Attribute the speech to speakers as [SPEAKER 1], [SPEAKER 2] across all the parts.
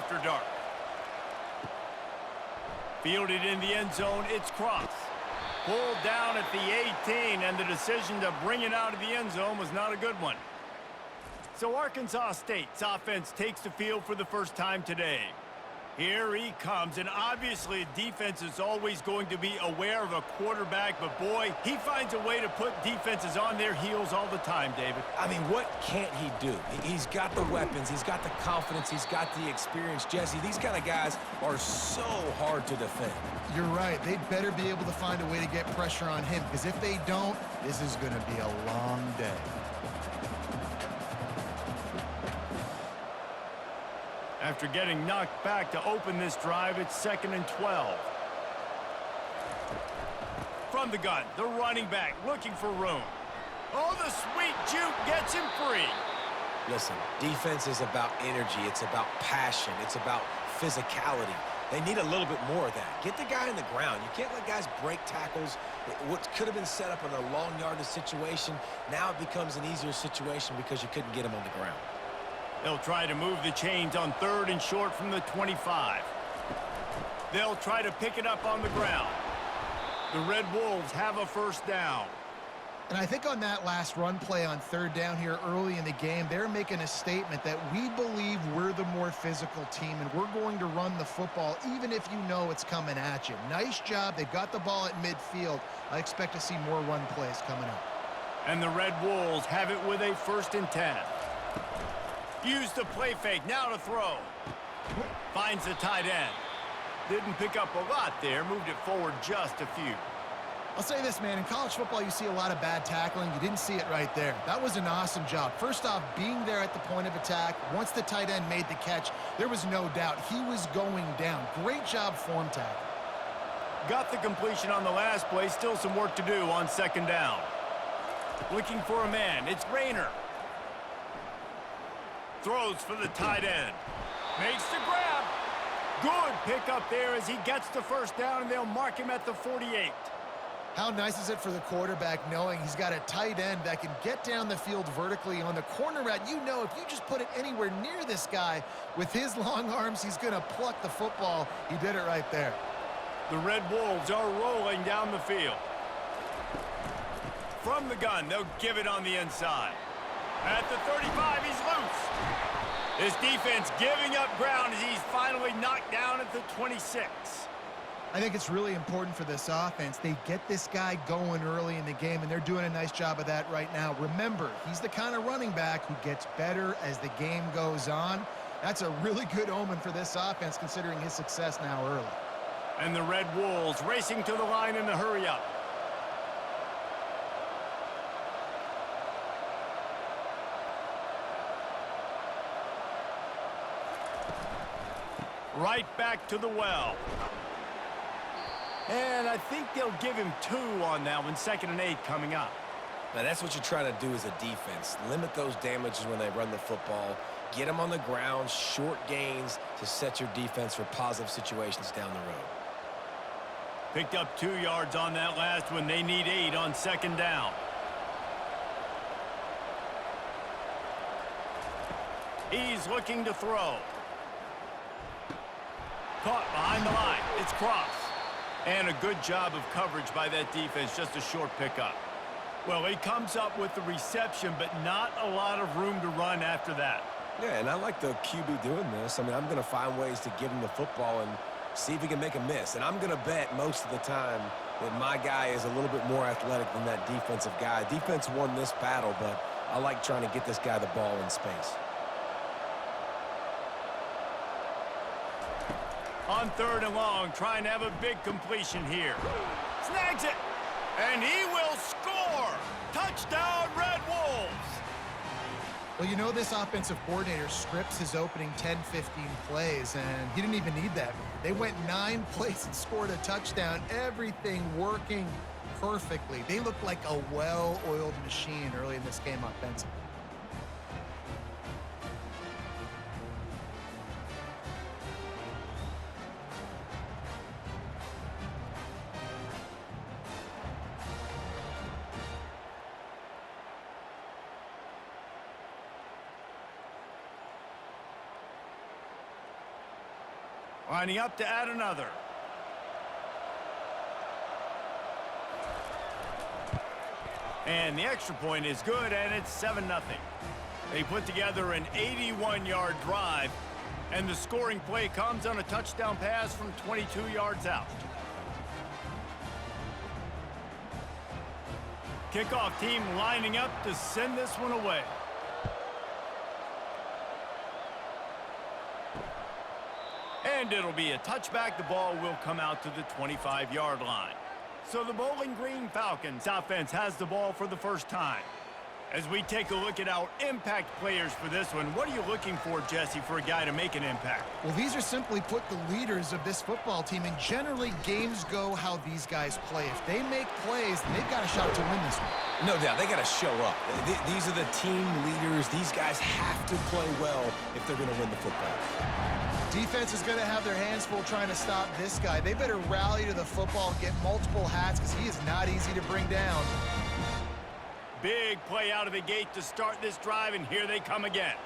[SPEAKER 1] after dark. Fielded in the end zone, it's Cross. Pulled down at the 18, and the decision to bring it out of the end zone was not a good one. So Arkansas State's offense takes the field for the first time today. Here he comes, and obviously defense is always going to be aware of a quarterback, but boy, he finds a way to put defenses on their heels all the time, David.
[SPEAKER 2] I mean, what can't he do? He's got the weapons, he's got the confidence, he's got the experience. Jesse, these kind of guys are so hard to defend.
[SPEAKER 3] You're right. They'd better be able to find a way to get pressure on him, because if they don't, this is going to be a long day.
[SPEAKER 1] After getting knocked back to open this drive, it's 2nd and 12. From the gun, the running back looking for room. Oh, the sweet juke gets him free.
[SPEAKER 2] Listen, defense is about energy. It's about passion. It's about physicality. They need a little bit more of that. Get the guy in the ground. You can't let guys break tackles. What could have been set up in a long yardage situation, now it becomes an easier situation because you couldn't get him on the ground.
[SPEAKER 1] They'll try to move the chains on 3rd and short from the 25. They'll try to pick it up on the ground. The Red Wolves have a first down.
[SPEAKER 3] And I think on that last run play on 3rd down here early in the game, they're making a statement that we believe we're the more physical team and we're going to run the football even if you know it's coming at you. Nice job. They've got the ball at midfield. I expect to see more run plays coming up.
[SPEAKER 1] And the Red Wolves have it with a 1st and 10. Use the play fake, now to throw. Finds the tight end. Didn't pick up a lot there, moved it forward just a few.
[SPEAKER 3] I'll say this, man, in college football you see a lot of bad tackling. You didn't see it right there. That was an awesome job. First off, being there at the point of attack. Once the tight end made the catch, there was no doubt he was going down. Great job form tackle.
[SPEAKER 1] Got the completion on the last play, still some work to do on 2nd down. Looking for a man, it's Rayner. Throws for the tight end. Makes the grab. Good pickup there as he gets the first down, and they'll mark him at the 48.
[SPEAKER 3] How nice is it for the quarterback knowing he's got a tight end that can get down the field vertically on the corner route? You know, if you just put it anywhere near this guy with his long arms, he's going to pluck the football. He did it right there.
[SPEAKER 1] The Red Wolves are rolling down the field. From the gun, they'll give it on the inside. At the 35, he's loose. This defense giving up ground as he's finally knocked down at the 26.
[SPEAKER 3] I think it's really important for this offense. They get this guy going early in the game, and they're doing a nice job of that right now. Remember, he's the kind of running back who gets better as the game goes on. That's a really good omen for this offense, considering his success now early.
[SPEAKER 1] And the Red Wolves racing to the line in the hurry-up. Right back to the well. And I think they'll give him 2 on that one. 2nd and 8 coming up.
[SPEAKER 2] Now, that's what you're trying to do as a defense. Limit those damages when they run the football. Get them on the ground, short gains to set your defense for positive situations down the road.
[SPEAKER 1] Picked up 2 yards on that last one. They need 8 on 2nd down. He's looking to throw. Caught behind the line. It's Cross. And a good job of coverage by that defense. Just a short pickup. Well, he comes up with the reception, but not a lot of room to run after that.
[SPEAKER 2] Yeah, and I like the QB doing this. I mean, I'm going to find ways to give him the football and see if he can make a miss. And I'm going to bet most of the time that my guy is a little bit more athletic than that defensive guy. Defense won this battle, but I like trying to get this guy the ball in space.
[SPEAKER 1] On 3rd and long, trying to have a big completion here. Snags it, and he will score! Touchdown, Red Wolves!
[SPEAKER 3] Well, you know this offensive coordinator scripts his opening 10, 15 plays, and he didn't even need that. They went 9 plays and scored a touchdown. Everything working perfectly. They looked like a well-oiled machine early in this game offensively.
[SPEAKER 1] Lining up to add another. And the extra point is good, and it's 7-0. They put together an 81-yard drive, and the scoring play comes on a touchdown pass from 22 yards out. Kickoff team lining up to send this one away. And it'll be a touchback. The ball will come out to the 25-yard line. So the Bowling Green Falcons offense has the ball for the first time. As we take a look at our impact players for this one, what are you looking for, Jesse, for a guy to make an impact?
[SPEAKER 3] Well, these are simply put the leaders of this football team, and generally games go how these guys play. If they make plays, then they've got a shot to win this one.
[SPEAKER 2] No doubt, they got to show up. These are the team leaders. These guys have to play well if they're going to win the football.
[SPEAKER 3] Defense is going to have their hands full trying to stop this guy. They better rally to the football, get multiple hats, because he is not easy to bring down.
[SPEAKER 1] Big play out of the gate to start this drive, and here they come again.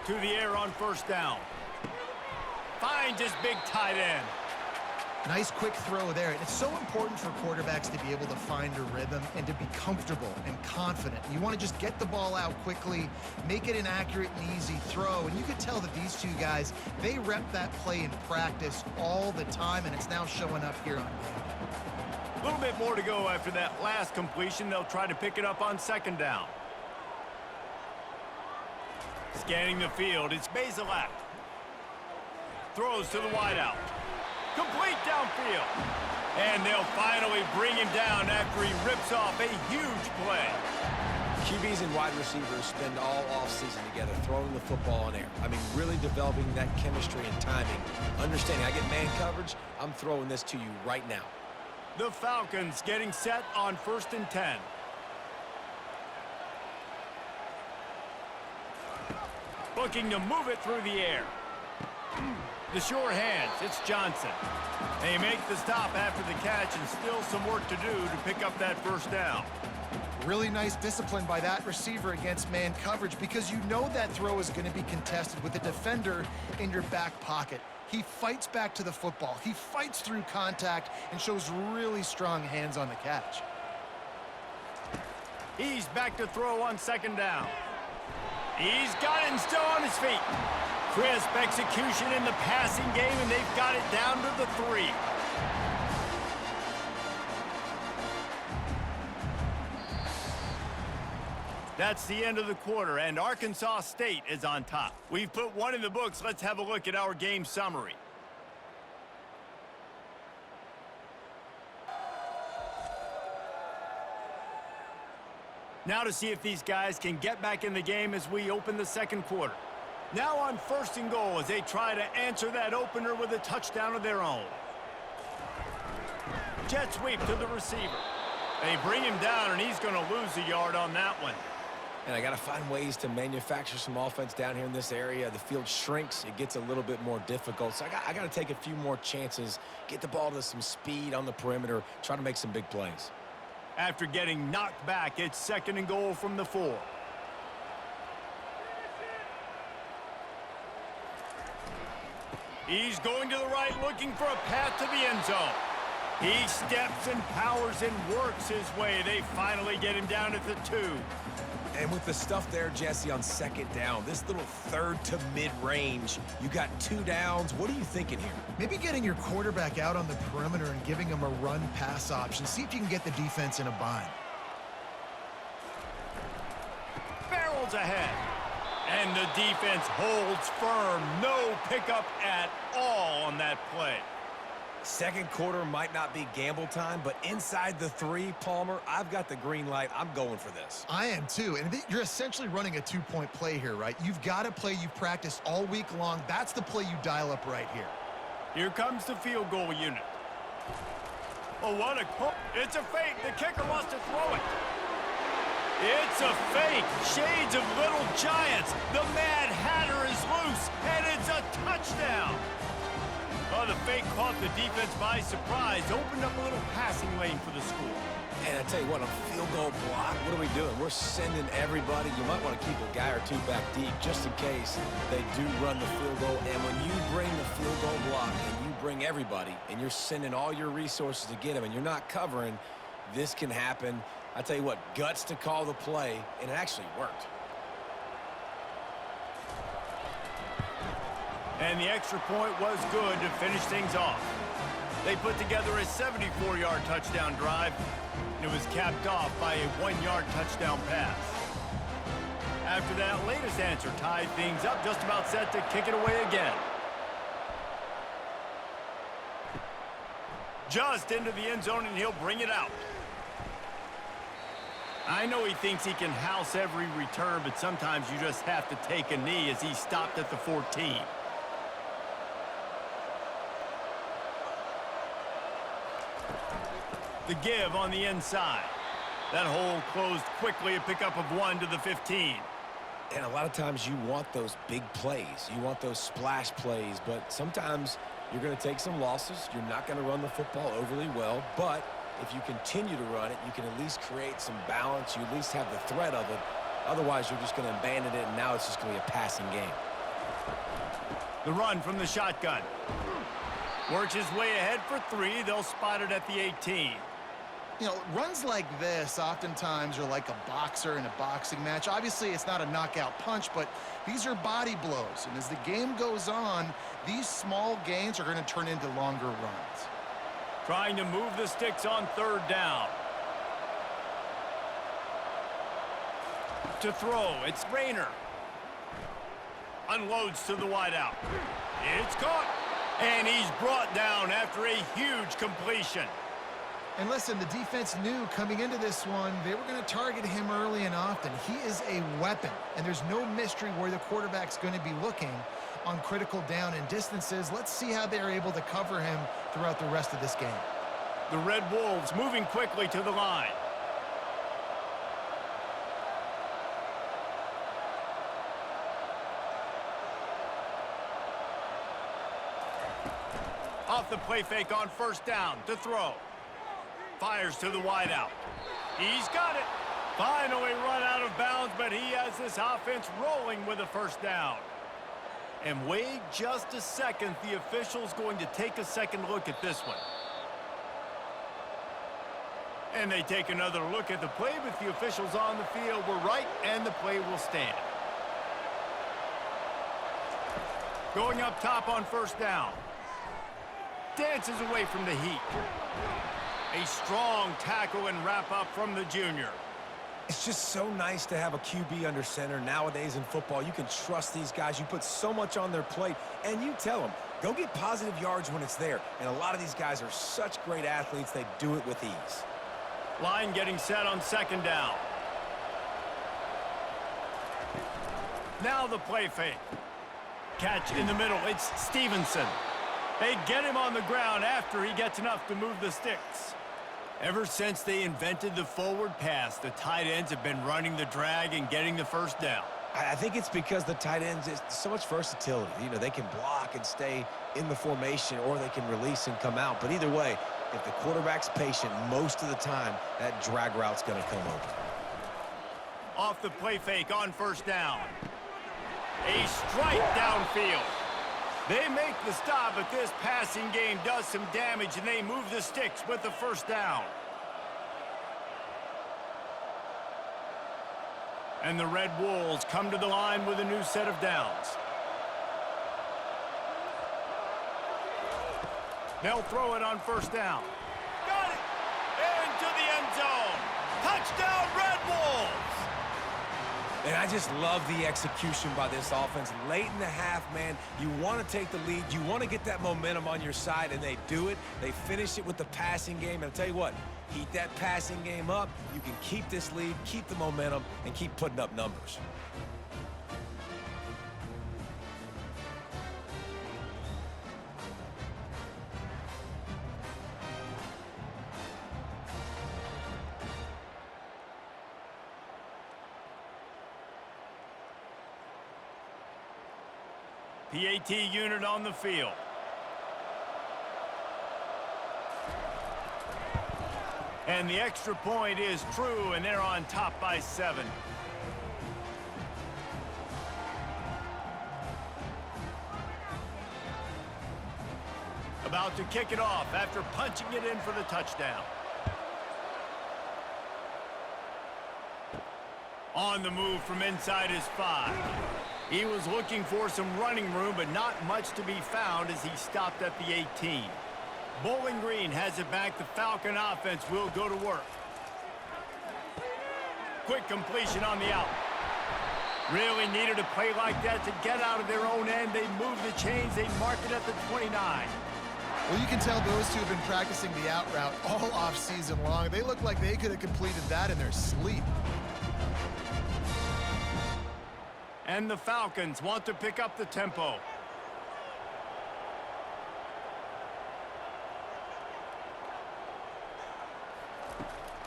[SPEAKER 1] To the air on first down. Finds his big tight end.
[SPEAKER 3] Nice quick throw there. And it's so important for quarterbacks to be able to find a rhythm and to be comfortable and confident. You want to just get the ball out quickly, make it an accurate and easy throw. And you could tell that these two guys, they rep that play in practice all the time, and it's now showing up here on game.
[SPEAKER 1] A little bit more to go after that last completion. They'll try to pick it up on second down. Scanning the field, it's Bazelak. Throws to the wideout. Complete downfield. And they'll finally bring him down after he rips off a huge play.
[SPEAKER 2] QBs and wide receivers spend all offseason together throwing the football in air. I mean, really developing that chemistry and timing. Understanding I get man coverage, I'm throwing this to you right now.
[SPEAKER 1] The Falcons getting set on 1st and 10. Looking to move it through the air. The sure hands, it's Johnson. They make the stop after the catch, and still some work to do to pick up that first down.
[SPEAKER 3] Really nice discipline by that receiver against man coverage, because you know that throw is going to be contested with a defender in your back pocket. He fights back to the football. He fights through contact and shows really strong hands on the catch.
[SPEAKER 1] He's back to throw on second down. He's got it and still on his feet. Crisp execution in the passing game, and they've got it down to the 3. That's the end of the quarter, and Arkansas State is on top. We've put one in the books. Let's have a look at our game summary. Now to see if these guys can get back in the game as we open the second quarter. Now on 1st and goal as they try to answer that opener with a touchdown of their own. Jet sweep to the receiver. They bring him down, and he's going to lose a yard on that one.
[SPEAKER 2] And I got to find ways to manufacture some offense down here in this area. The field shrinks. It gets a little bit more difficult. So I got to take a few more chances, get the ball to some speed on the perimeter, try to make some big plays.
[SPEAKER 1] After getting knocked back, it's 2nd and goal from the 4. He's going to the right, looking for a path to the end zone. He steps and powers and works his way. They finally get him down at the 2.
[SPEAKER 2] And with the stuff there, Jesse, on second down, this little third to mid-range, you got 2 downs. What are you thinking here?
[SPEAKER 3] Maybe getting your quarterback out on the perimeter and giving him a run-pass option. See if you can get the defense in a bind.
[SPEAKER 1] Barrels ahead. And the defense holds firm. No pickup at all on that play.
[SPEAKER 2] Second quarter might not be gamble time, but inside the 3, Palmer, I've got the green light. I'm going for this.
[SPEAKER 3] I am too, and you're essentially running a 2-point play here, right? You've got a play you've practiced all week long. That's the play you dial up right here.
[SPEAKER 1] Here comes the field goal unit. Oh, what a call. It's a fake. The kicker wants to throw it. It's a fake. Shades of Little Giants. The Mad Hatter is loose, and it's a touchdown. Oh, the fake caught the defense by surprise, opened up a little passing lane for the school.
[SPEAKER 2] And I tell you what, on field goal block, what are we doing? We're sending everybody. You might want to keep a guy or two back deep just in case they do run the field goal. And when you bring the field goal block and you bring everybody and you're sending all your resources to get them and you're not covering, this can happen. I tell you what, guts to call the play, and it actually worked.
[SPEAKER 1] And the extra point was good to finish things off. They put together a 74-yard touchdown drive. It was capped off by a 1-yard touchdown pass. After that latest answer tied things up, just about set to kick it away again. Just into the end zone, and he'll bring it out. I know he thinks he can house every return, but sometimes you just have to take a knee as he stopped at the 14. The give on the inside. That hole closed quickly, a pickup of 1 to the 15.
[SPEAKER 2] And a lot of times you want those big plays. You want those splash plays, but sometimes you're going to take some losses. You're not going to run the football overly well, but if you continue to run it, you can at least create some balance. You at least have the threat of it. Otherwise, you're just going to abandon it, and now it's just going to be a passing game.
[SPEAKER 1] The run from the shotgun. Works his way ahead for 3. They'll spot it at the 18.
[SPEAKER 3] You know, runs like this oftentimes are like a boxer in a boxing match. Obviously, it's not a knockout punch, but these are body blows. And as the game goes on, these small gains are going to turn into longer runs.
[SPEAKER 1] Trying to move the sticks on 3rd down. To throw, it's Rayner. Unloads to the wideout. It's caught. And he's brought down after a huge completion.
[SPEAKER 3] And listen, the defense knew coming into this one, they were going to target him early and often. He is a weapon, and there's no mystery where the quarterback's going to be looking on critical down and distances. Let's see how they're able to cover him throughout the rest of this game.
[SPEAKER 1] The Red Wolves moving quickly to the line. Off the play fake on 1st down to throw. Fires to the wideout. He's got it. Finally run out of bounds, but he has this offense rolling with a 1st down. And wait just a second. The official's going to take a second look at this one. And they take another look at the play, but the officials on the field were right, and the play will stand. Going up top on 1st down. Dances away from the heat. A strong tackle and wrap up from the junior.
[SPEAKER 2] It's just so nice to have a QB under center nowadays in football. You can trust these guys. You put so much on their plate, and you tell them, go get positive yards when it's there. And a lot of these guys are such great athletes, they do it with ease.
[SPEAKER 1] Line getting set on 2nd down. Now the play fake. Catch in the middle. It's Stevenson. They get him on the ground after he gets enough to move the sticks. Ever since they invented the forward pass, the tight ends have been running the drag and getting the 1st down.
[SPEAKER 2] I think it's because the tight ends is so much versatility. You know, they can block and stay in the formation, or they can release and come out. But either way, if the quarterback's patient, most of the time, that drag route's going to come open.
[SPEAKER 1] Off the play fake on 1st down. A strike downfield. They make the stop, but this passing game does some damage, and they move the sticks with the 1st down. And the Red Wolves come to the line with a new set of downs. They'll throw it on 1st down. Got it! Into the end zone. Touchdown, Red Wolves!
[SPEAKER 2] And I just love the execution by this offense. Late in the half, man, you want to take the lead. You want to get that momentum on your side, and they do it. They finish it with the passing game. And I'll tell you what, heat that passing game up. You can keep this lead, keep the momentum, and keep putting up numbers.
[SPEAKER 1] PAT unit on the field. And the extra point is true, and they're on top by 7. About to kick it off after punching it in for the touchdown. On the move from inside his 5. He was looking for some running room, but not much to be found as he stopped at the 18. Bowling Green has it back. The Falcon offense will go to work. Quick completion on the out. Really needed a play like that to get out of their own end. They move the chains. They mark it at the 29.
[SPEAKER 3] Well, you can tell those two have been practicing the out route all off season long. They look like they could have completed that in their sleep.
[SPEAKER 1] And the Falcons want to pick up the tempo.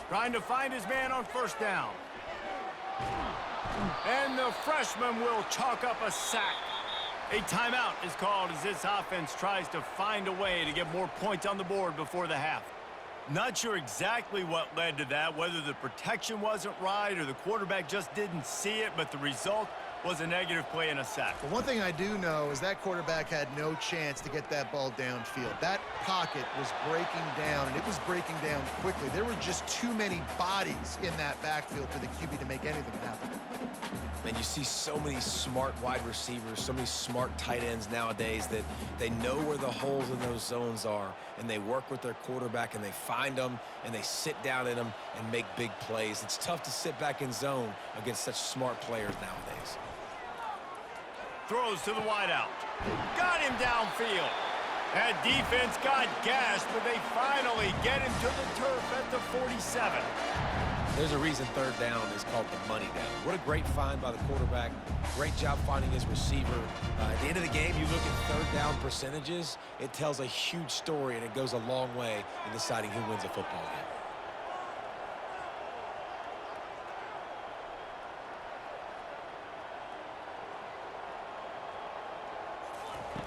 [SPEAKER 1] Trying to find his man on first down. And the freshman will chalk up a sack. A timeout is called as this offense tries to find a way to get more points on the board before the half. Not sure exactly what led to that, whether the protection wasn't right or the quarterback just didn't see it, but the result was a negative play and a sack.
[SPEAKER 3] But one thing I do know is that quarterback had no chance to get that ball downfield. That pocket was breaking down, and it was breaking down quickly. There were just too many bodies in that backfield for the QB to make anything happen.
[SPEAKER 2] And you see so many smart wide receivers, so many smart tight ends nowadays that they know where the holes in those zones are, and they work with their quarterback, and they find them, and they sit down in them and make big plays. It's tough to sit back in zone against such smart players nowadays.
[SPEAKER 1] Throws to the wideout. Got him downfield. That defense got gashed, but they finally get him to the turf at the 47.
[SPEAKER 2] There's a reason third down is called the money down. What a great find by the quarterback. Great job finding his receiver. At the end of the game, you look at third down percentages, it tells a huge story, and it goes a long way in deciding who wins a football game.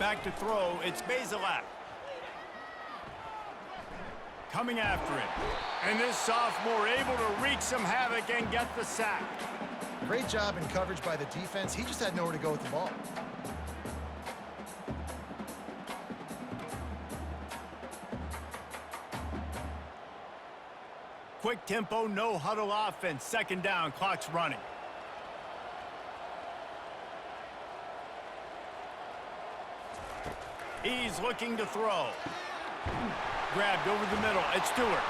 [SPEAKER 1] Back to throw, it's Bazelak. Coming after him. And this sophomore able to wreak some havoc and get the sack.
[SPEAKER 3] Great job in coverage by the defense. He just had nowhere to go with the ball.
[SPEAKER 1] Quick tempo, no huddle offense. Second down, clock's running. He's looking to throw. Grabbed over the middle. It's Stewart.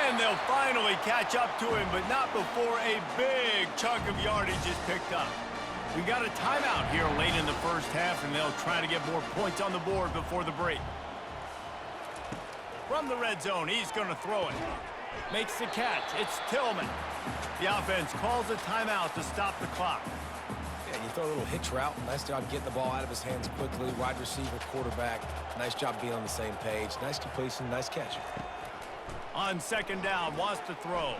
[SPEAKER 1] And they'll finally catch up to him, but not before a big chunk of yardage is picked up. We got a timeout here late in the first half, and they'll try to get more points on the board before the break. From the red zone, he's going to throw it. Makes the catch. It's Tillman. The offense calls a timeout to stop the clock.
[SPEAKER 2] Yeah, you throw a little hitch route. Nice job getting the ball out of his hands quickly. Wide receiver, quarterback. Nice job being on the same page. Nice completion, nice catch.
[SPEAKER 1] On second down, wants to throw.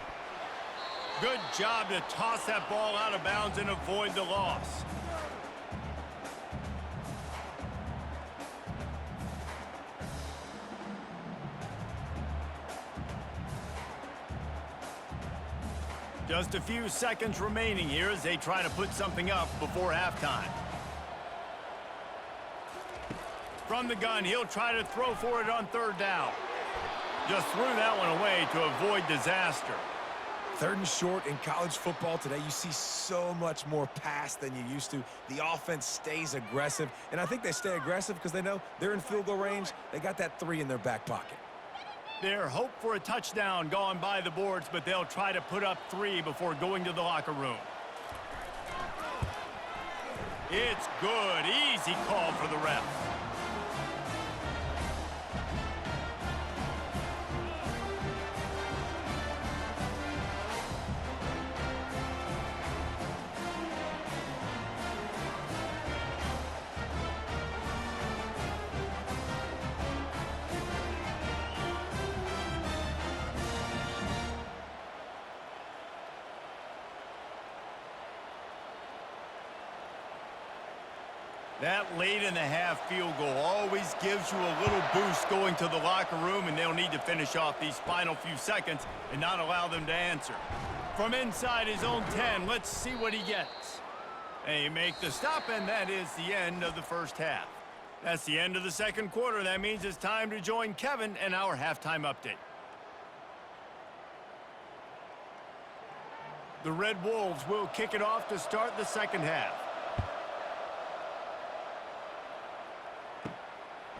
[SPEAKER 1] Good job to toss that ball out of bounds and avoid the loss. Just a few seconds remaining here as they try to put something up before halftime. From the gun, he'll try to throw for it on third down. Just threw that one away to avoid disaster.
[SPEAKER 2] Third and short in college football today, you see so much more pass than you used to. The offense stays aggressive, and I think they stay aggressive because they know they're in field goal range. They got that 3 in their back pocket.
[SPEAKER 1] Their hope for a touchdown gone by the boards, but they'll try to put up 3 before going to the locker room. It's good. Easy call for the ref. That late in the half field goal always gives you a little boost going to the locker room, and they'll need to finish off these final few seconds and not allow them to answer. From inside his own 10, let's see what he gets. They make the stop, and that is the end of the first half. That's the end of the second quarter. That means it's time to join Kevin and our halftime update. The Red Wolves will kick it off to start the second half.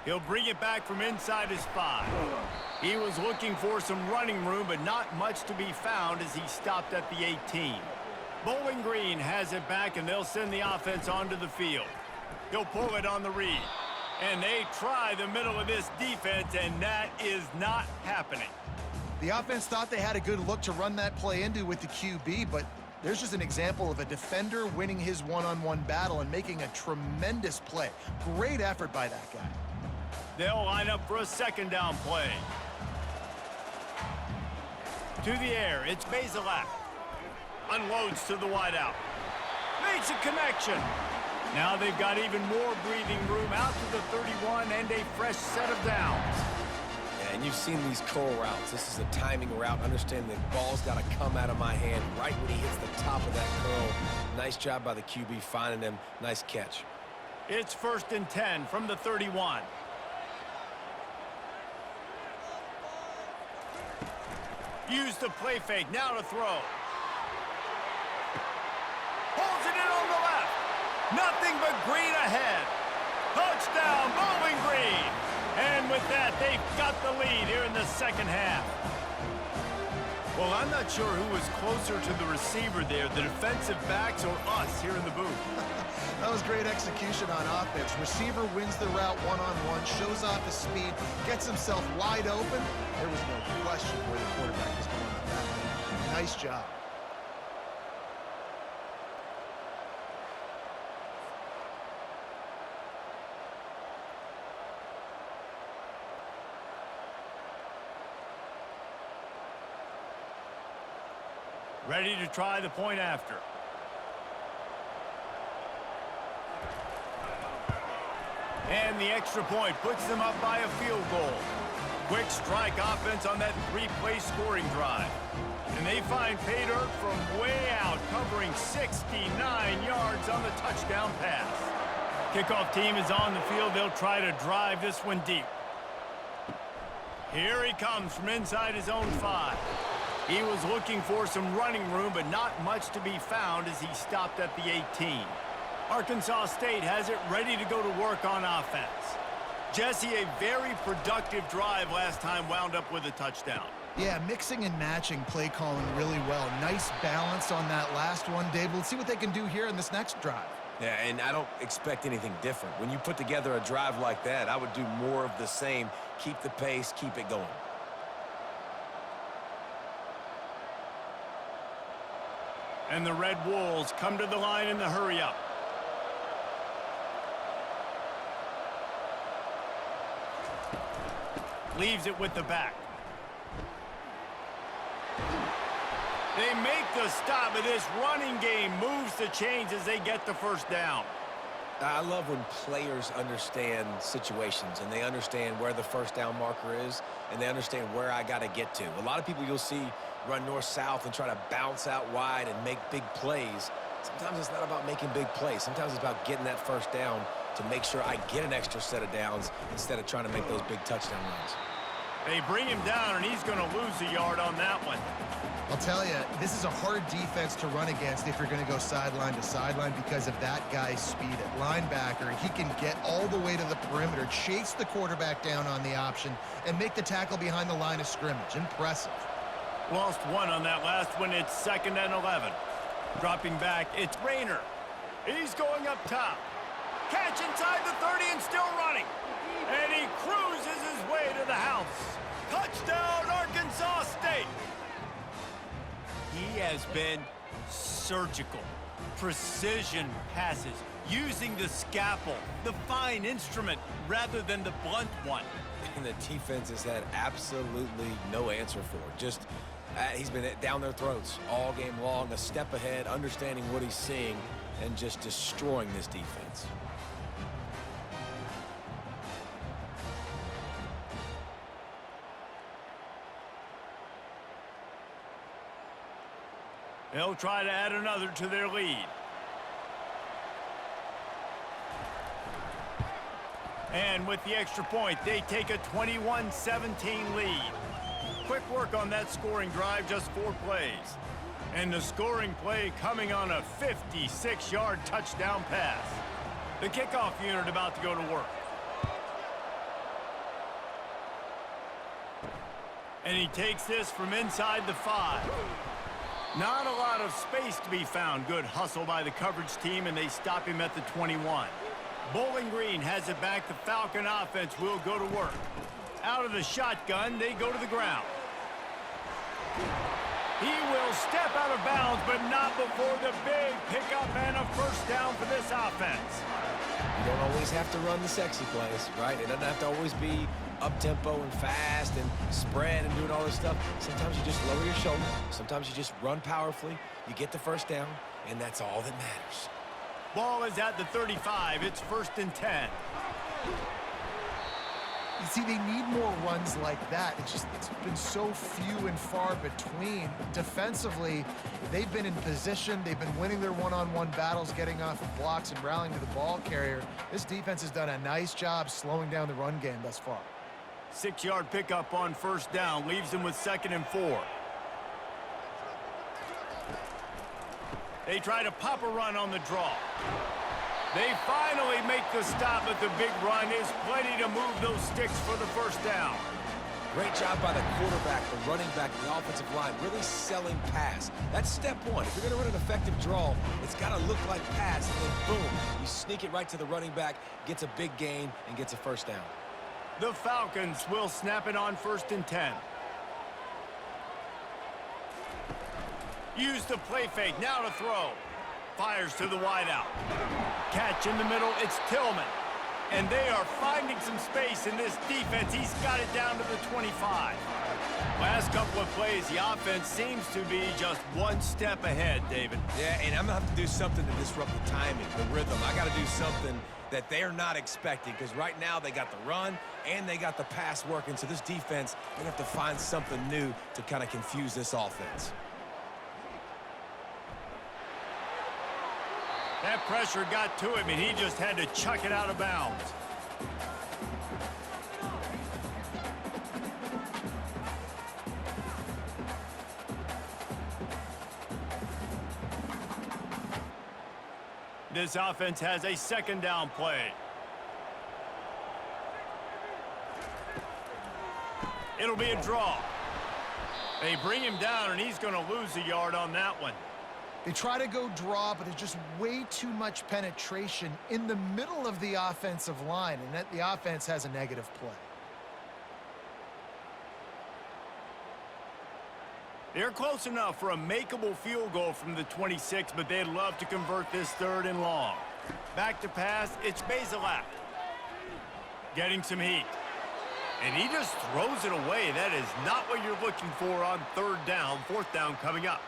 [SPEAKER 1] He'll bring it back from inside his 5. He was looking for some running room, but not much to be found as he stopped at the 18. Bowling Green has it back, and they'll send the offense onto the field. He'll pull it on the read. And they try the middle of this defense, and that is not happening.
[SPEAKER 3] The offense thought they had a good look to run that play into with the QB, but there's just an example of a defender winning his one-on-one battle and making a tremendous play. Great effort by that guy.
[SPEAKER 1] They'll line up for a second down play. To the air, it's Bazelak. Unloads to the wideout. Makes a connection. Now they've got even more breathing room out to the 31 and a fresh set of downs.
[SPEAKER 2] Yeah, and you've seen these curl routes. This is a timing route. Understand the ball's got to come out of my hand right when he hits the top of that curl. Nice job by the QB finding him. Nice catch.
[SPEAKER 1] It's 1st and 10 from the 31. Use the play fake, now to throw. Holds it in on the left. Nothing but green ahead. Touchdown, Bowling Green. And with that, they've got the lead here in the second half. Well, I'm not sure who was closer to the receiver there, the defensive backs or us here in the booth.
[SPEAKER 3] That was great execution on offense. Receiver wins the route one-on-one, shows off his speed, gets himself wide open. There was no question where the quarterback was going with that. Nice job.
[SPEAKER 1] Ready to try the point after. And the extra point puts them up by a field goal. Quick strike offense on that 3-play scoring drive. And they find pay dirt from way out, covering 69 yards on the touchdown pass. Kickoff team is on the field. They'll try to drive this one deep. Here he comes from inside his own 5. He was looking for some running room, but not much to be found as he stopped at the 18. Arkansas State has it ready to go to work on offense. Jesse, a very productive drive last time wound up with a touchdown.
[SPEAKER 3] Yeah, mixing and matching play calling really well. Nice balance on that last one, Dave. Let's see what they can do here in this next drive.
[SPEAKER 2] Yeah, and I don't expect anything different. When you put together a drive like that, I would do more of the same. Keep the pace, keep it going.
[SPEAKER 1] And the Red Wolves come to the line in the hurry-up. Leaves it with the back. They make the stop, but this running game moves the chains as they get the first down.
[SPEAKER 2] I love when players understand situations and they understand where the first down marker is and they understand where I got to get to. A lot of people you'll see run north-south and try to bounce out wide and make big plays. Sometimes it's not about making big plays. Sometimes it's about getting that first down to make sure I get an extra set of downs instead of trying to make those big touchdown runs.
[SPEAKER 1] They bring him down, and he's going to lose a yard on that one.
[SPEAKER 3] I'll tell you, this is a hard defense to run against if you're going to go sideline to sideline because of that guy's speed at linebacker. He can get all the way to the perimeter, chase the quarterback down on the option, and make the tackle behind the line of scrimmage. Impressive.
[SPEAKER 1] Lost one on that last one. It's 2nd and 11. Dropping back, it's Rayner. He's going up top. Catch inside the 30 and still running. And he cruises his way to the house. Touchdown, Arkansas State. He has been surgical. Precision passes, using the scalpel, the fine instrument, rather than the blunt one.
[SPEAKER 2] And the defense has had absolutely no answer for it. Just, he's been down their throats all game long, a step ahead, understanding what he's seeing, and just destroying this defense.
[SPEAKER 1] They'll try to add another to their lead. And with the extra point, they take a 21-17 lead. Quick work on that scoring drive, just 4 plays. And the scoring play coming on a 56-yard touchdown pass. The kickoff unit about to go to work. And he takes this from inside the 5. Not a lot of space to be found. Good hustle by the coverage team, and they stop him at the 21. Bowling Green has it back. The Falcon offense will go to work. Out of the shotgun, they go to the ground. He will step out of bounds, but not before the big pickup and a first down for this offense.
[SPEAKER 2] You don't always have to run the sexy plays, right? It doesn't have to always be up-tempo and fast and spread and doing all this stuff. Sometimes you just lower your shoulder. Sometimes you just run powerfully. You get the first down, and that's all that matters.
[SPEAKER 1] Ball is at the 35. It's 1st and 10.
[SPEAKER 3] You see, they need more runs like that. It's been so few and far between. Defensively, they've been in position. They've been winning their one-on-one battles, getting off of blocks and rallying to the ball carrier. This defense has done a nice job slowing down the run game thus far.
[SPEAKER 1] 6-yard pickup on 1st down leaves them with 2nd and 4. They try to pop a run on the draw. They finally make the stop, but the big run is plenty to move those sticks for the first down.
[SPEAKER 2] Great job by the quarterback, the running back, the offensive line, really selling pass. That's step one. If you're going to run an effective draw, it's got to look like pass, and then boom, you sneak it right to the running back, gets a big gain, and gets a first down.
[SPEAKER 1] The Falcons will snap it on 1st and 10. Use the play fake, now to throw. Fires to the wideout. Catch in the middle, it's Tillman. And they are finding some space in this defense. He's got it down to the 25. Last couple of plays, the offense seems to be just one step ahead, David.
[SPEAKER 2] Yeah, and I'm going to have to do something to disrupt the timing, the rhythm. I got to do something that they're not expecting, because right now they got the run and they got the pass working. So this defense, they're going to have to find something new to kind of confuse this offense.
[SPEAKER 1] That pressure got to him, and he just had to chuck it out of bounds. This offense has a 2nd down play. It'll be a draw. They bring him down, and he's going to lose a yard on that one.
[SPEAKER 3] They try to go draw, but there's just way too much penetration in the middle of the offensive line, and that the offense has a negative play.
[SPEAKER 1] They're close enough for a makeable field goal from the 26, but they'd love to convert this 3rd and long. Back to pass, it's Bazelak. Getting some heat. And he just throws it away. That is not what you're looking for on 3rd down, 4th down coming up.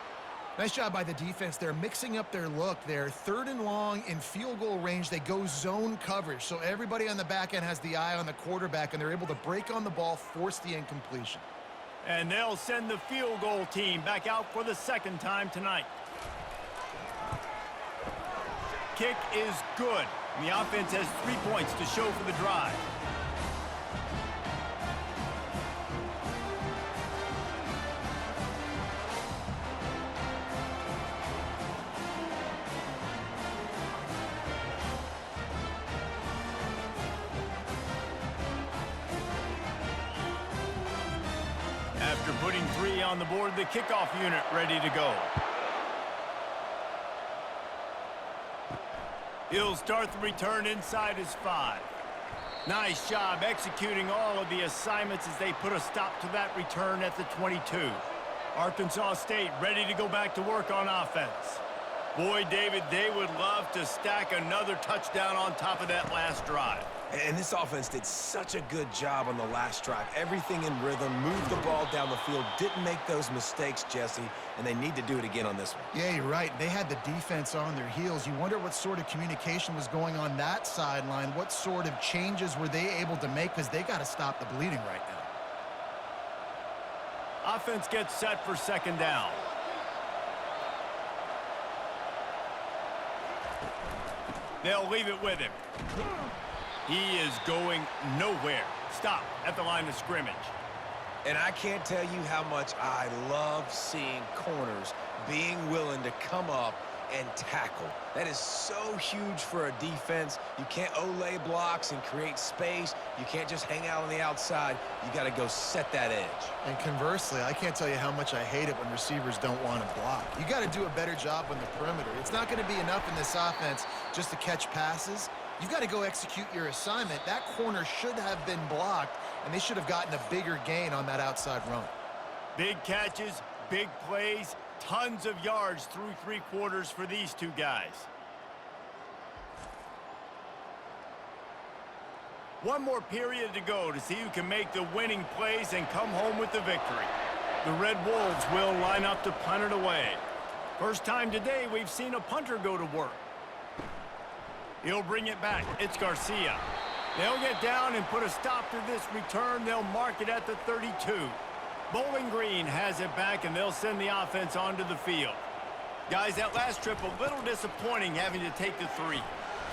[SPEAKER 3] Nice job by the defense. They're mixing up their look. They're 3rd and long in field goal range. They go zone coverage. So everybody on the back end has the eye on the quarterback, and they're able to break on the ball, force the incompletion.
[SPEAKER 1] And they'll send the field goal team back out for the 2nd time tonight. Kick is good. And the offense has 3 points to show for the drive. After putting 3 on the board, the kickoff unit ready to go. He'll start the return inside his 5. Nice job executing all of the assignments as they put a stop to that return at the 22. Arkansas State ready to go back to work on offense. Boy, David, they would love to stack another touchdown on top of that last drive.
[SPEAKER 2] And this offense did such a good job on the last drive. Everything in rhythm, moved the ball down the field, didn't make those mistakes, Jesse, and they need to do it again on this one.
[SPEAKER 3] Yeah, you're right. They had the defense on their heels. You wonder what sort of communication was going on that sideline. What sort of changes were they able to make, because they got to stop the bleeding right now.
[SPEAKER 1] Offense gets set for 2nd down. They'll leave it with him. He is going nowhere. Stop at the line of scrimmage.
[SPEAKER 2] And I can't tell you how much I love seeing corners being willing to come up and tackle. That is so huge for a defense. You can't Olay blocks and create space. You can't just hang out on the outside. You got to go set that edge.
[SPEAKER 3] And conversely, I can't tell you how much I hate it when receivers don't want to block. You got to do a better job on the perimeter. It's not going to be enough in this offense just to catch passes. You've got to go execute your assignment. That corner should have been blocked, and they should have gotten a bigger gain on that outside run.
[SPEAKER 1] Big catches, big plays, tons of yards through 3 quarters for these two guys. One more period to go to see who can make the winning plays and come home with the victory. The Red Wolves will line up to punt it away. First time today we've seen a punter go to work. He'll bring it back. It's Garcia. They'll get down and put a stop to this return. They'll mark it at the 32. Bowling Green has it back, and they'll send the offense onto the field. Guys, that last trip a little disappointing having to take the 3.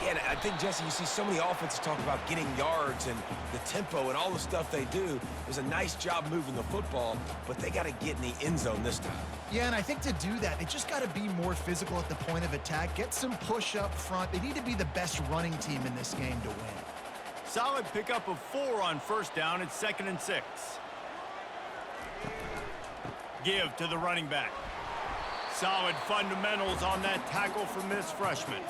[SPEAKER 2] Yeah, and I think, Jesse, you see so many offenses talk about getting yards and the tempo and all the stuff they do. It was a nice job moving the football, but they got to get in the end zone this time.
[SPEAKER 3] Yeah, and I think to do that, they just got to be more physical at the point of attack, get some push up front. They need to be the best running team in this game to win.
[SPEAKER 1] Solid pickup of 4 on first down. It's 2nd and 6. Give to the running back. Solid fundamentals on that tackle from this freshman.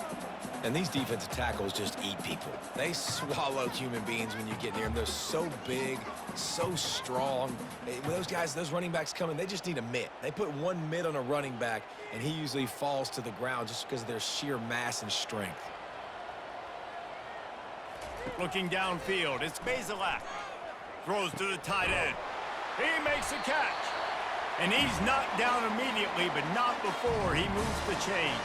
[SPEAKER 2] And these defensive tackles just eat people. They swallow human beings when you get near them. They're so big, so strong. When those guys, those running backs come in, they just need a mitt. They put one mitt on a running back, and he usually falls to the ground just because of their sheer mass and strength.
[SPEAKER 1] Looking downfield, it's Bazelak. Throws to the tight end. He makes a catch. And he's knocked down immediately, but not before he moves the chains.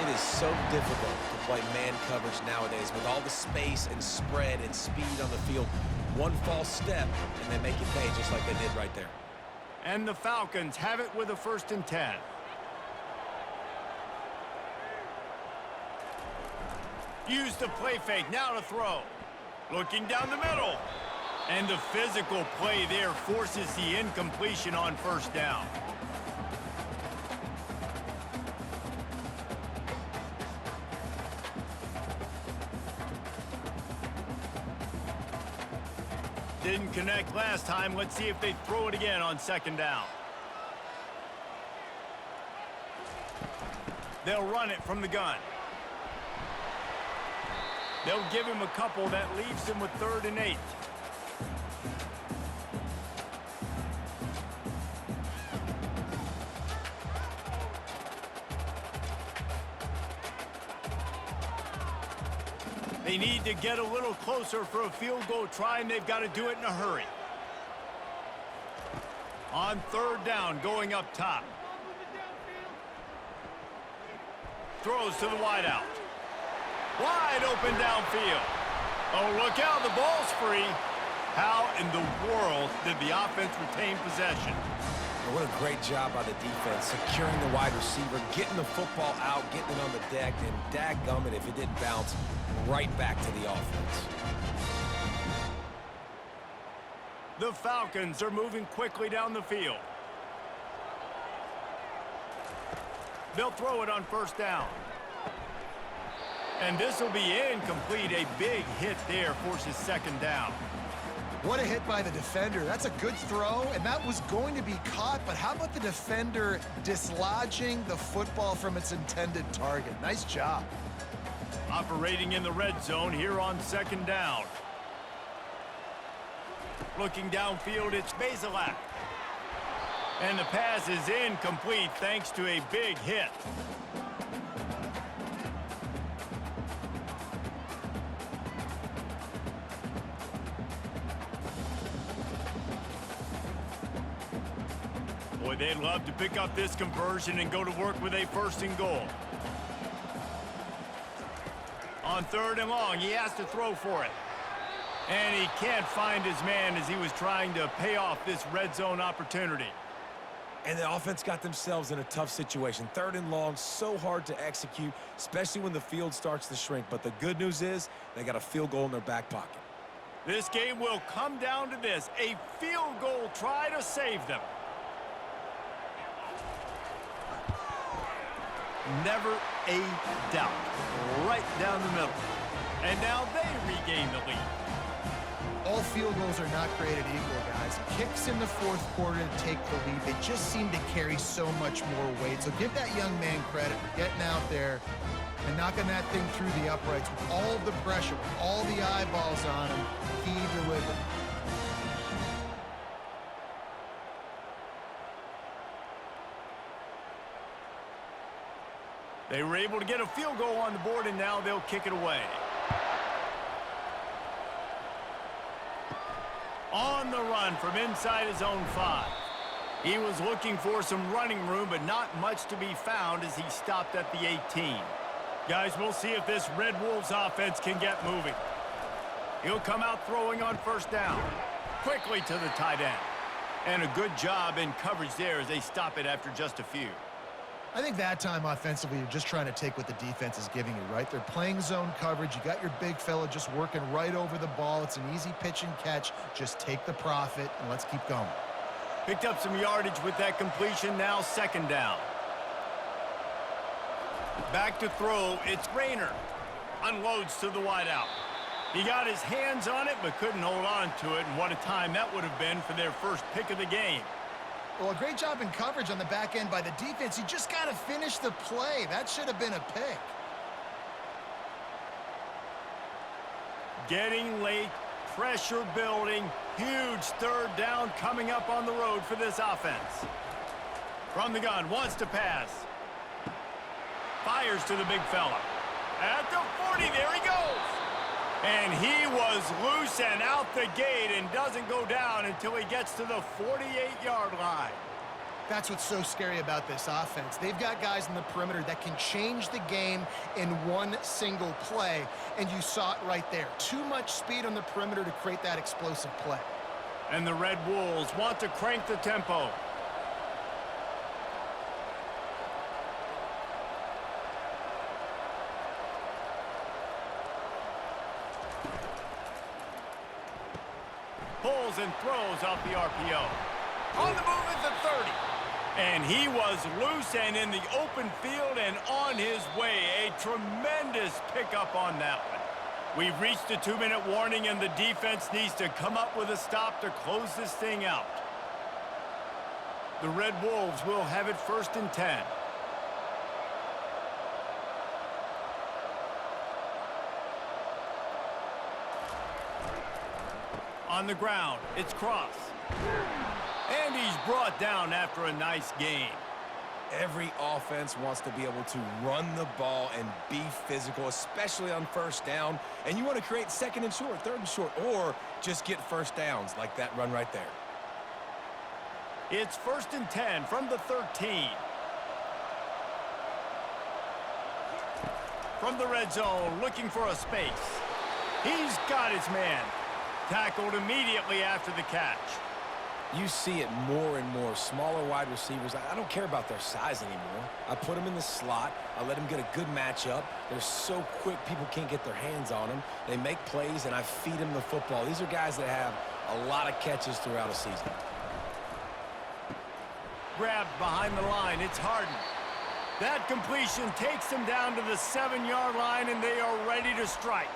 [SPEAKER 2] It is so difficult to play man coverage nowadays with all the space and spread and speed on the field. One false step, and they make it pay just like they did right there.
[SPEAKER 1] And the Falcons have it with a 1st and 10. Use the play fake, now to throw. Looking down the middle. And the physical play there forces the incompletion on first down. Didn't connect last time. Let's see if they throw it again on 2nd down. They'll run it from the gun. They'll give him a couple. That leaves him with 3rd and 8. They need to get a little closer for a field goal try, and they've got to do it in a hurry. On 3rd down, going up top. Throws to the wideout. Wide open downfield. Oh, look out, the ball's free. How in the world did the offense retain possession?
[SPEAKER 2] What a great job by the defense, securing the wide receiver, getting the football out, getting it on the deck, and dadgummit if it didn't bounce, right back to the offense.
[SPEAKER 1] The Falcons are moving quickly down the field. They'll throw it on 1st down. And this will be incomplete. A big hit there forces 2nd down.
[SPEAKER 3] What a hit by the defender. That's a good throw, and that was going to be caught, but how about the defender dislodging the football from its intended target? Nice job.
[SPEAKER 1] Operating in the red zone here on 2nd down. Looking downfield, it's Bazelak. And the pass is incomplete thanks to a big hit. Boy, they'd love to pick up this conversion and go to work with a 1st and goal. On 3rd and long, he has to throw for it. And he can't find his man as he was trying to pay off this red zone opportunity.
[SPEAKER 2] And the offense got themselves in a tough situation. 3rd and long, so hard to execute, especially when the field starts to shrink. But the good news is they got a field goal in their back pocket.
[SPEAKER 1] This game will come down to this, a field goal try to save them. Never a doubt. Right down the middle. And now they regain the lead.
[SPEAKER 3] All field goals are not created equal, guys. Kicks in the 4th quarter to take the lead. They just seem to carry so much more weight. So give that young man credit for getting out there and knocking that thing through the uprights with all of the pressure, with all the eyeballs on him. He delivered.
[SPEAKER 1] They were able to get a field goal on the board, and now they'll kick it away. On the run from inside his own 5. He was looking for some running room, but not much to be found as he stopped at the 18. Guys, we'll see if this Red Wolves offense can get moving. He'll come out throwing on 1st down. Quickly to the tight end. And a good job in coverage there as they stop it after just a few.
[SPEAKER 3] I think that time offensively, you're just trying to take what the defense is giving you, right? They're playing zone coverage. You got your big fella just working right over the ball. It's an easy pitch and catch. Just take the profit, and let's keep going.
[SPEAKER 1] Picked up some yardage with that completion. Now 2nd down. Back to throw. It's Rayner. Unloads to the wideout. He got his hands on it, but couldn't hold on to it. And what a time that would have been for their first pick of the game.
[SPEAKER 3] Well, a great job in coverage on the back end by the defense. You just got to finish the play. That should have been a pick.
[SPEAKER 1] Getting late, pressure building, huge 3rd down coming up on the road for this offense. From the gun, wants to pass. Fires to the big fella. At the 40, there he goes. And he was loose and out the gate and doesn't go down until he gets to the 48-yard line.
[SPEAKER 3] That's what's so scary about this offense. They've got guys in the perimeter that can change the game in one single play, and you saw it right there. Too much speed on the perimeter to create that explosive play.
[SPEAKER 1] And the Red Wolves want to crank the tempo. Pulls and throws off the RPO. On the move at the 30. And he was loose and in the open field and on his way. A tremendous pickup on that one. We've reached a 2-minute warning, and the defense needs to come up with a stop to close this thing out. The Red Wolves will have it 1st and 10. On the ground, it's Cross. And he's brought down after a nice gain.
[SPEAKER 2] Every offense wants to be able to run the ball and be physical, especially on 1st down. And you want to create 2nd and short, 3rd and short, or just get 1st downs like that run right there.
[SPEAKER 1] It's 1st and 10 from the 13. From the red zone, looking for a space. He's got his man. Tackled immediately after the catch.
[SPEAKER 2] You see it more and more. Smaller wide receivers, I don't care about their size anymore. I put them in the slot. I let them get a good matchup. They're so quick, people can't get their hands on them. They make plays, and I feed them the football. These are guys that have a lot of catches throughout a season.
[SPEAKER 1] Grabbed behind the line. It's Harden. That completion takes them down to the 7-yard line, and they are ready to strike.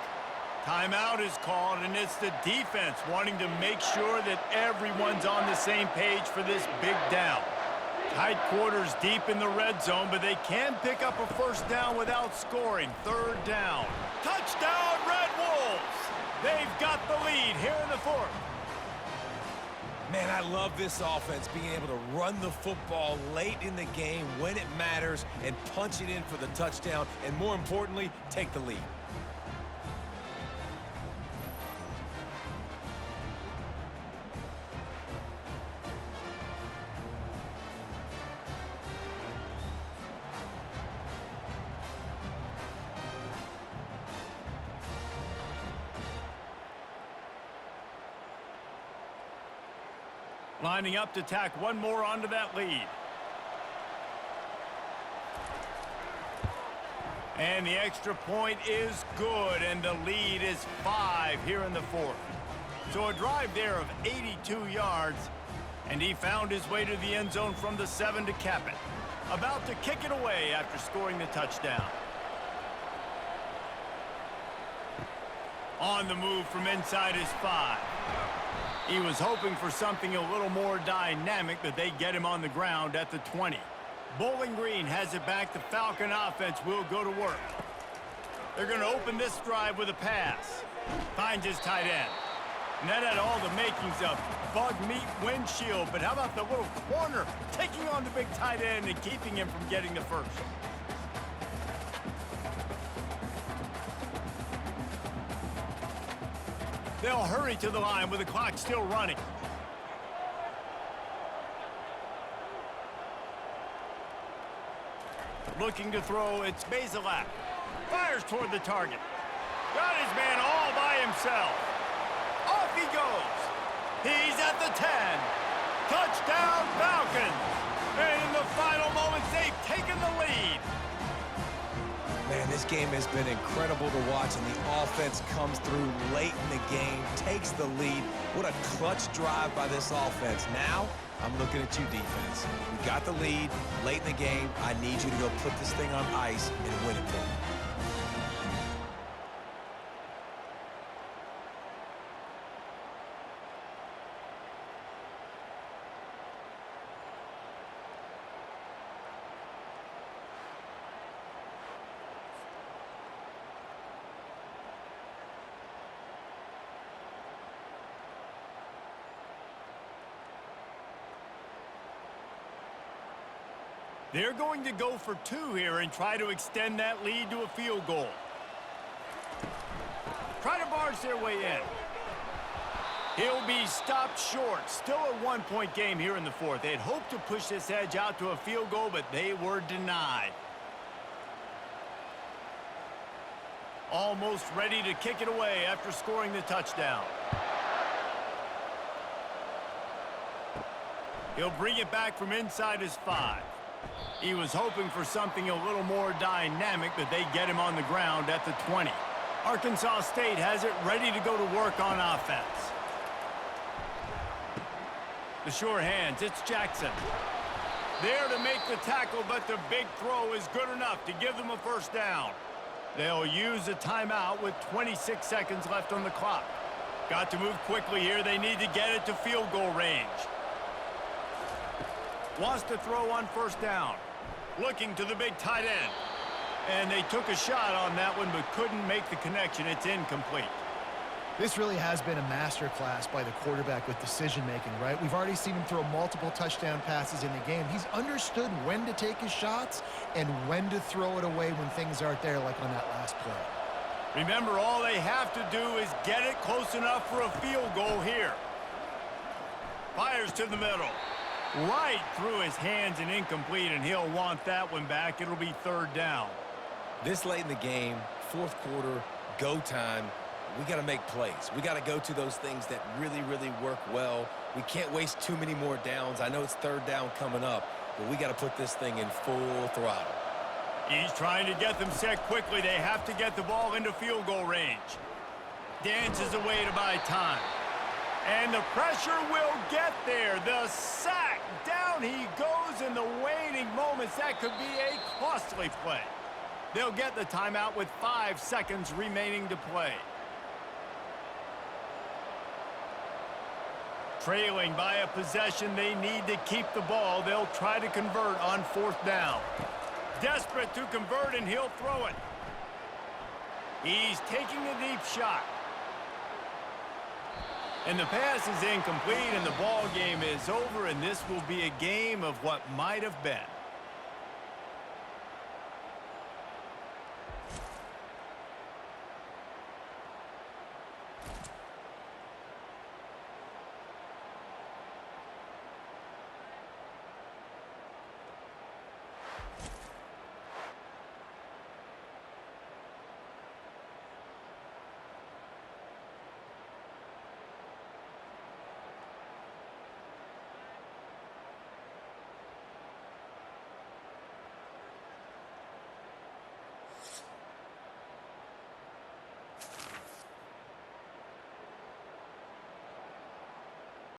[SPEAKER 1] Timeout is called, and it's the defense wanting to make sure that everyone's on the same page for this big down. Tight quarters deep in the red zone, but they can pick up a 1st down without scoring. 3rd down. Touchdown, Red Wolves! They've got the lead here in the 4th.
[SPEAKER 2] Man, I love this offense, being able to run the football late in the game when it matters and punch it in for the touchdown, and more importantly, take the lead.
[SPEAKER 1] Lining up to tack one more onto that lead. And the extra point is good, and the lead is 5 here in the fourth. So a drive there of 82 yards, and he found his way to the end zone from the 7 to cap it. About to kick it away after scoring the touchdown. On the move from inside his 5. He was hoping for something a little more dynamic, but they get him on the ground at the 20. Bowling Green has it back. The Falcon offense will go to work. They're going to open this drive with a pass. Finds his tight end. And that had all the makings of bug meat windshield, but how about the little corner taking on the big tight end and keeping him from getting the first? They'll hurry to the line with the clock still running. Looking to throw, it's Bazelak. Fires toward the target. Got his man all by himself. Off he goes. He's at the 10. Touchdown Falcons. And in the final moments, they've taken the lead.
[SPEAKER 2] Man, this game has been incredible to watch, and the offense comes through late in the game, takes the lead. What a clutch drive by this offense. Now, I'm looking at you, defense. We got the lead late in the game. I need you to go put this thing on ice and win it for me.
[SPEAKER 1] They're going to go for 2 here and try to extend that lead to a field goal. Try to barge their way in. He'll be stopped short. Still a 1-point game here in the fourth. They had hoped to push this edge out to a field goal, but they were denied. Almost ready to kick it away after scoring the touchdown. He'll bring it back from inside his 5. He was hoping for something a little more dynamic, but they get him on the ground at the 20. Arkansas State has it ready to go to work on offense. The sure hands, it's Jackson. There to make the tackle, but the big throw is good enough to give them a first down. They'll use a timeout with 26 seconds left on the clock. Got to move quickly here. They need to get it to field goal range. Wants to throw on first down. Looking to the big tight end. And they took a shot on that one, but couldn't make the connection. It's incomplete.
[SPEAKER 3] This really has been a masterclass by the quarterback with decision-making, right? We've already seen him throw multiple touchdown passes in the game. He's understood when to take his shots and when to throw it away when things aren't there, like on that last play.
[SPEAKER 1] Remember, all they have to do is get it close enough for a field goal here. Fires to the middle. Right through his hands and incomplete, and he'll want that one back. It'll be third down.
[SPEAKER 2] This late in the game, fourth quarter, go time, we got to make plays. We got to go to those things that really, really work well. We can't waste too many more downs. I know it's third down coming up, but we got to put this thing in full throttle.
[SPEAKER 1] He's trying to get them set quickly. They have to get the ball into field goal range. Dances away to buy time. And the pressure will get there. The sack. Down he goes in the waning moments. That could be a costly play. They'll get the timeout with 5 seconds remaining to play. Trailing by a possession, they need to keep the ball. They'll try to convert on fourth down. Desperate to convert, and he'll throw it. He's taking a deep shot. And the pass is incomplete, and the ball game is over, and this will be a game of what might have been.